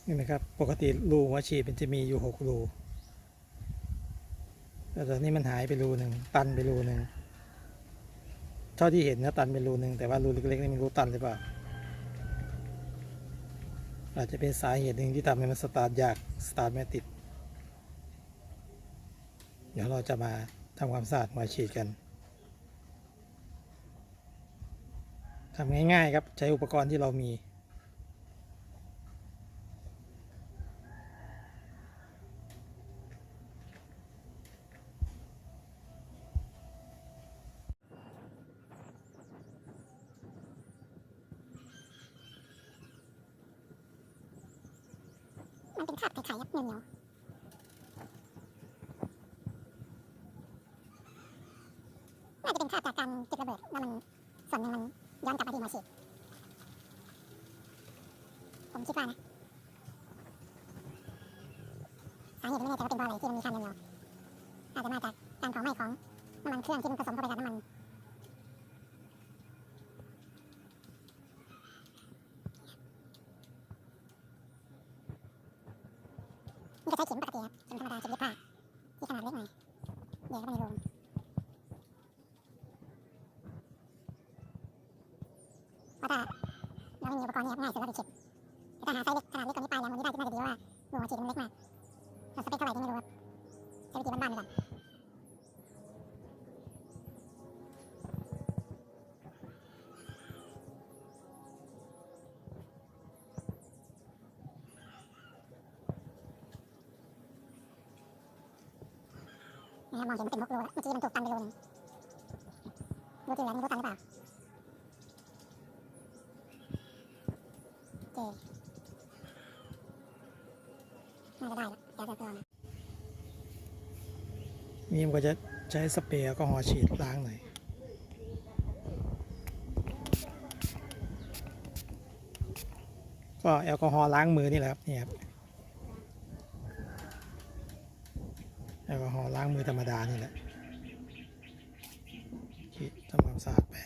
นี่นะครับปกติรูหัวฉีดมันจะมีอยู่6 รูแต่ตอนนี้มันหายไปรูหนึ่งตันไปรูหนึ่งเท่าที่เห็นนะตันไปรูหนึ่งแต่ว่ารูเล็กๆนี่ไม่รู้ตันหรือเปล่าอาจจะเป็นสาเหตุหนึ่งที่ทำให้มันสตาร์ทยากสตาร์ทไม่ติดเดี๋ยวเราจะมาทำความสะอาดหัวฉีดกันทำง่ายๆครับใช้อุปกรณ์ที่เรามีมันเป็นคราบไข่ๆครับเหนียวน่าจะเป็นคราบจากการจุดระเบิดแล้วมันส่วนหนึ่งมันย้อนกลับมาที่หัวฉีดผมคิดว่านะสาเหตุไม่แน่ใจว่าเป็นเพราะอะไรที่มันมีคราบเหนียวอาจจะมาจากการเผาไหม้ของน้ำมันเครื่องที่มันผสมเข้าไปกับน้ำมันนี่ก็ใช้เข็มปกติครับเข็มธรรมดาเข็มเย็บผ้าที่ขนาดเล็กหน่อยเดี๋ยวเข้าไปในรูเพราะถ้าเราไม่มีอุปกรณ์นี้ง่ายสุดเราจะเช็คแต่ถ้าหาไซส์เล็กขนาดเล็กกว่านี้ไปแล้ววันนี้ได้ก็น่าจะดีว่ารูหัวฉีดมันเล็กมากเราสเปคเท่าไหร่ก็ไม่รู้ครับใช้วิธีบ้านๆไปก่อนนะครับมองเห็นเป็น6 รูแล้วเมื่อกี้มันถูกตันไปรูนึงรูที่เหลือไม่รู้ตันหรือเปล่าโอเคน่าจะได้แล้วเดี๋ยวจะนี่มันก็จะใช้สเปรย์แอลกอฮอล์ฉีดล้างหน่อยก็แอลกอฮอล์ล้างมือนี่แหละครับนี่ครับแอลกอฮอล์ล้างมือธรรมดานี่แหละฉีดทำความสะอาดไป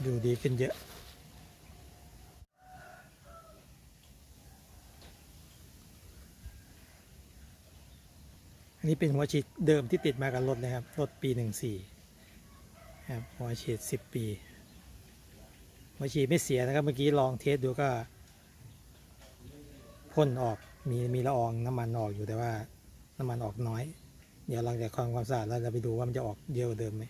ดูดีขึ้นเยอะอันนี้เป็นหัวฉีดเดิมที่ติดมากับรถนะครับรถปี14ครับหัวฉีด10 ปีหัวฉีดไม่เสียนะครับเมื่อกี้ลองเทสดูก็พ่นออกมีละอองน้ำมันออกอยู่แต่ว่าน้ำมันออกน้อยเดี๋ยวหลังจากความสะอาดแล้วเราไปดูว่ามันจะออกเยอะกว่าเดิมไหม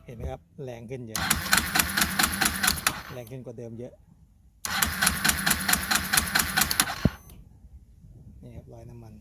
เห็นไหมครับแรงขึ้นเยอะแรงขึ้นกว่าเดิมเยอะนี่ครับรอยน้ำมัน